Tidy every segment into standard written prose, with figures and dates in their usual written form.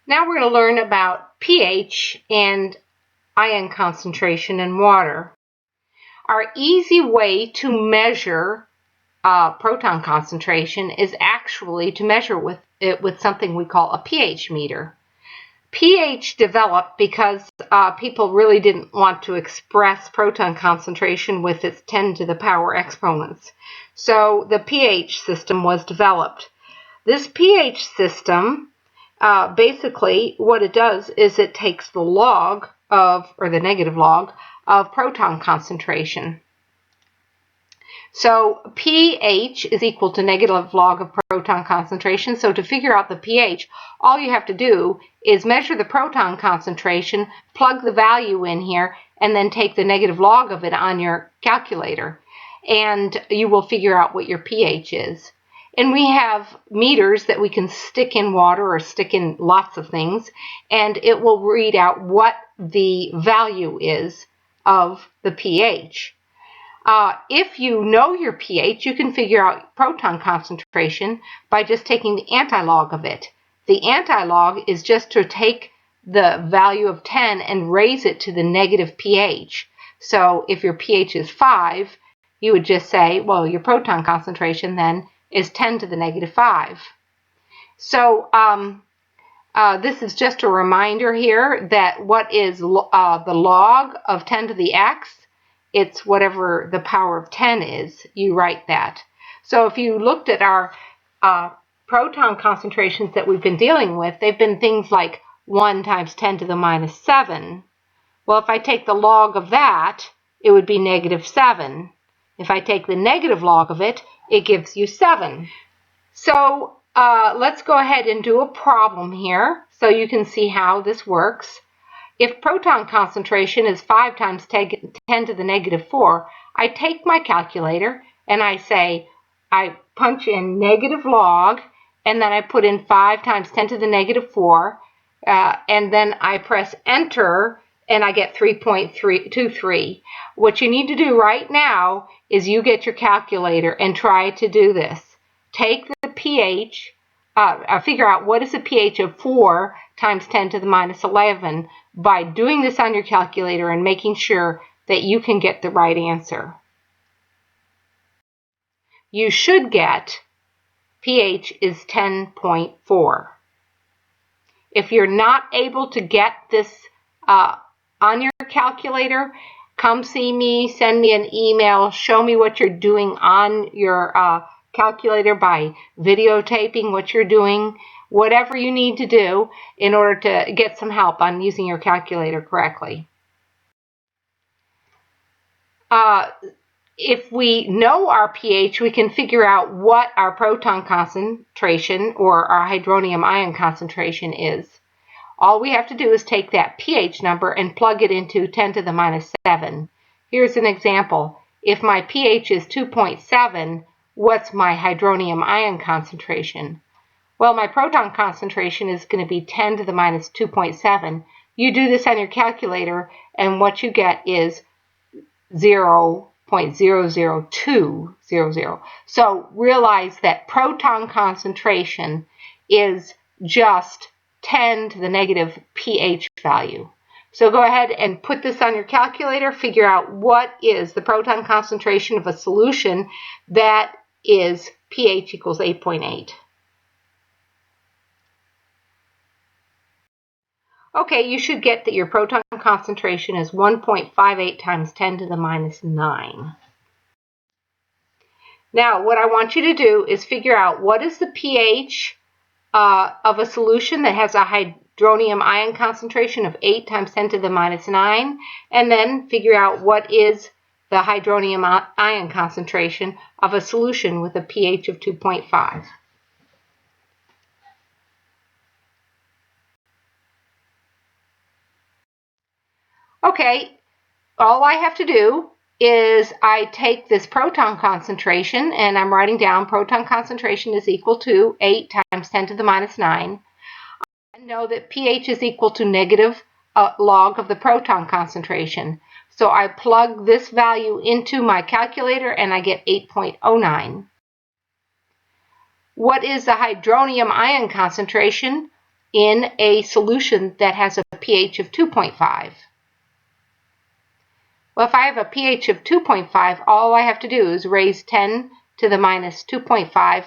Now we're going to learn about pH and ion concentration in water. Our easy way to measure proton concentration is actually to measure with something we call a pH meter. pH developed because people really didn't want to express proton concentration with its 10 to the power exponents. So the pH system was developed. This pH system, basically what it does is it takes the log of, or the negative log, of proton concentration. So pH is equal to negative log of proton concentration. So to figure out the pH, all you have to do is measure the proton concentration, plug the value in here, and then take the negative log of it on your calculator. And you will figure out what your pH is. And we have meters that we can stick in water or stick in lots of things, and it will read out what the value is of the pH. If you know your pH, you can figure out proton concentration by just taking the antilog of it. The antilog is just to take the value of 10 and raise it to the negative pH. So if your pH is 5, you would just say, well, your proton concentration then is 10 to the negative 5. So this is just a reminder here that what is the log of 10 to the x? It's whatever the power of 10 is, you write that. So if you looked at our proton concentrations that we've been dealing with, they've been things like 1 times 10 to the minus 7. Well, if I take the log of that, it would be negative 7. If I take the negative log of it, it gives you 7. So let's go ahead and do a problem here so you can see how this works. If proton concentration is 5 times 10 to the negative 4, I take my calculator and I punch in negative log, and then I put in 5 times 10 to the negative 4, and then I press enter, and I get 3.23. What you need to do right now is you get your calculator and try to do this. Take the pH, figure out what is the pH of 4 times 10 to the minus 11 by doing this on your calculator and making sure that you can get the right answer. You should get pH is 10.4. If you're not able to get this on your calculator, come see me, send me an email, show me what you're doing on your calculator by videotaping what you're doing, whatever you need to do in order to get some help on using your calculator correctly. If we know our pH, we can figure out what our proton concentration or our hydronium ion concentration is. All we have to do is take that pH number and plug it into 10 to the minus 7. Here's an example. If my pH is 2.7, what's my hydronium ion concentration? Well, my proton concentration is going to be 10 to the minus 2.7. You do this on your calculator, and what you get is 0.00200. So realize that proton concentration is just 10 to the negative pH value. So go ahead and put this on your calculator, figure out what is the proton concentration of a solution that is pH equals 8.8. Okay, you should get that your proton concentration is 1.58 times 10 to the minus 9. Now, what I want you to do is figure out what is the pH of a solution that has a hydronium ion concentration of 8 times 10 to the minus 9, and then figure out what is the hydronium ion concentration of a solution with a pH of 2.5. Okay, all I have to do is I take this proton concentration, and I'm writing down proton concentration is equal to 8 times 10 to the minus 9. I know that pH is equal to negative log of the proton concentration. So I plug this value into my calculator and I get 8.09. What is the hydronium ion concentration in a solution that has a pH of 2.5? Well, if I have a pH of 2.5, all I have to do is raise 10 to the minus 2.5.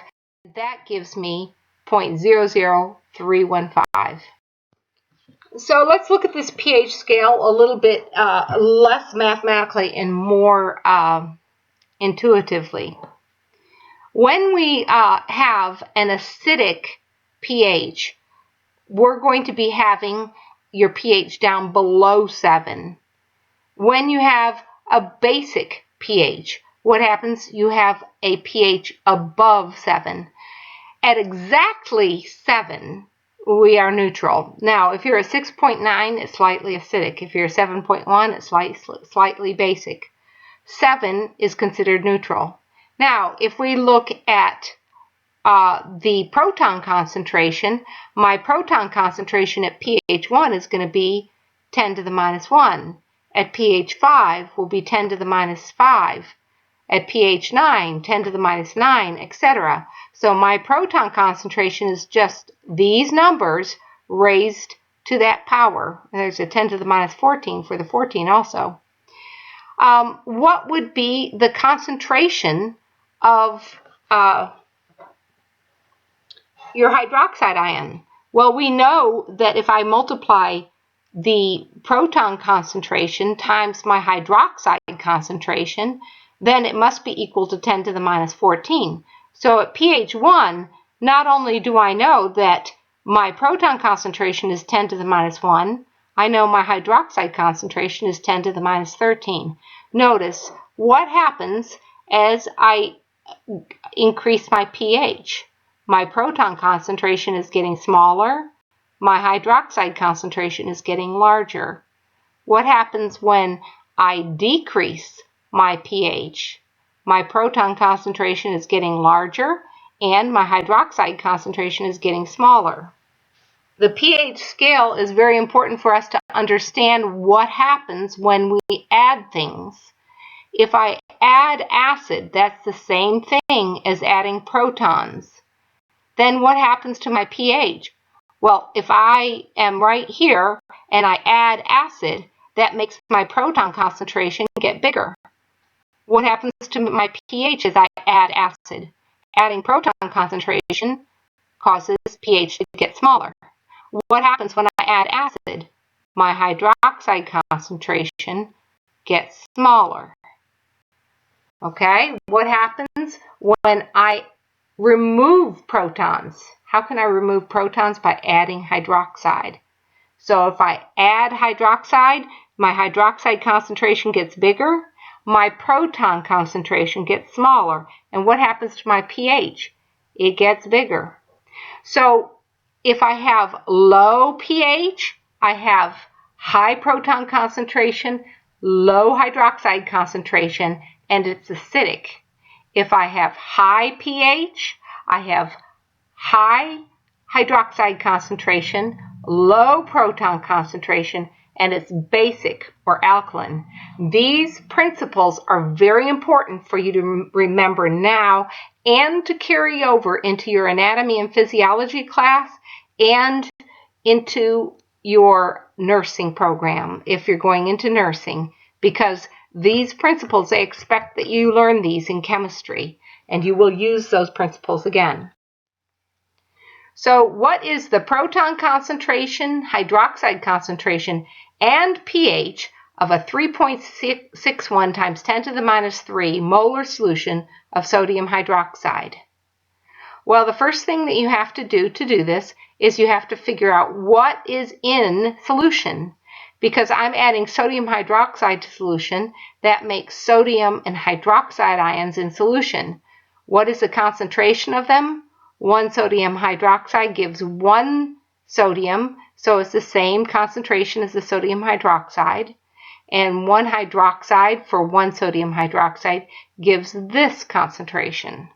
That gives me 0.00315. So let's look at this pH scale a little bit less mathematically and more intuitively. When we have an acidic pH, we're going to be having your pH down below 7. When you have a basic pH, what happens? You have a pH above 7. At exactly 7, we are neutral. Now, if you're a 6.9, it's slightly acidic. If you're a 7.1, it's slightly basic. 7 is considered neutral. Now, if we look at the proton concentration, my proton concentration at pH 1 is going to be 10 to the minus 1. At pH 5 will be 10 to the minus 5. At pH 9, 10 to the minus 9, etc. So my proton concentration is just these numbers raised to that power. There's a 10 to the minus 14 for the 14 also. What would be the concentration of your hydroxide ion? Well, we know that if I multiply the proton concentration times my hydroxide concentration, then it must be equal to 10 to the minus 14. So at pH 1, not only do I know that my proton concentration is 10 to the minus 1, I know my hydroxide concentration is 10 to the minus 13. Notice what happens as I increase my pH. My proton concentration is getting smaller. My hydroxide concentration is getting larger. What happens when I decrease my pH? My proton concentration is getting larger and my hydroxide concentration is getting smaller. The pH scale is very important for us to understand what happens when we add things. If I add acid, that's the same thing as adding protons. Then what happens to my pH? Well, if I am right here and I add acid, that makes my proton concentration get bigger. What happens to my pH as I add acid? Adding proton concentration causes pH to get smaller. What happens when I add acid? My hydroxide concentration gets smaller. Okay, what happens when I remove protons? How can I remove protons? By adding hydroxide. So if I add hydroxide, my hydroxide concentration gets bigger, my proton concentration gets smaller. And what happens to my pH? It gets bigger. So if I have low pH, I have high proton concentration, low hydroxide concentration, and it's acidic. If I have high pH, I have high hydroxide concentration, low proton concentration, and it's basic or alkaline. These principles are very important for you to remember now and to carry over into your anatomy and physiology class and into your nursing program if you're going into nursing, because these principles, they expect that you learn these in chemistry, and you will use those principles again. So what is the proton concentration, hydroxide concentration, and pH of a 3.61 times 10 to the minus 3 molar solution of sodium hydroxide? Well, the first thing that you have to do this is you have to figure out what is in solution. Because I'm adding sodium hydroxide to solution, that makes sodium and hydroxide ions in solution. What is the concentration of them? 1 sodium hydroxide gives 1 sodium, so it's the same concentration as the sodium hydroxide. And 1 hydroxide for 1 sodium hydroxide gives this concentration.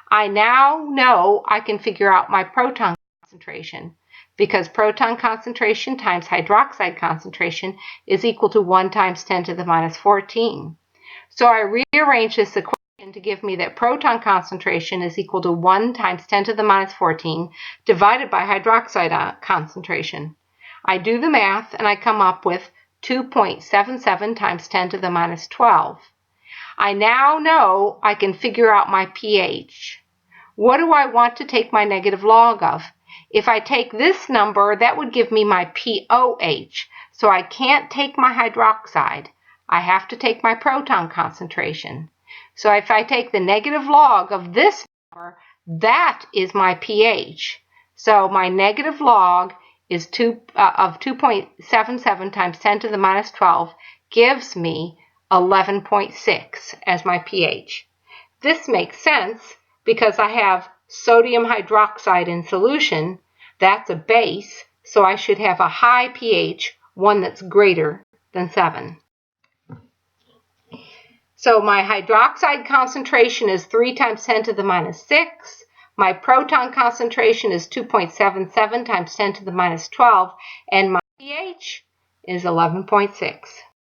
I now know I can figure out my proton concentration, because proton concentration times hydroxide concentration is equal to 1 times 10 to the minus 14. So I rearrange this equation and to give me that proton concentration is equal to 1 times 10 to the minus 14 divided by hydroxide concentration. I do the math and I come up with 2.77 times 10 to the minus 12. I now know I can figure out my pH. What do I want to take my negative log of? If I take this number, that would give me my pOH. So I can't take my hydroxide. I have to take my proton concentration. So if I take the negative log of this number, that is my pH. So my negative log is of 2.77 times 10 to the minus 12 gives me 11.6 as my pH. This makes sense because I have sodium hydroxide in solution. That's a base, so I should have a high pH, one that's greater than 7. So my hydroxide concentration is 3 times 10 to the minus 6. My proton concentration is 2.77 times 10 to the minus 12. And my pH is 11.6.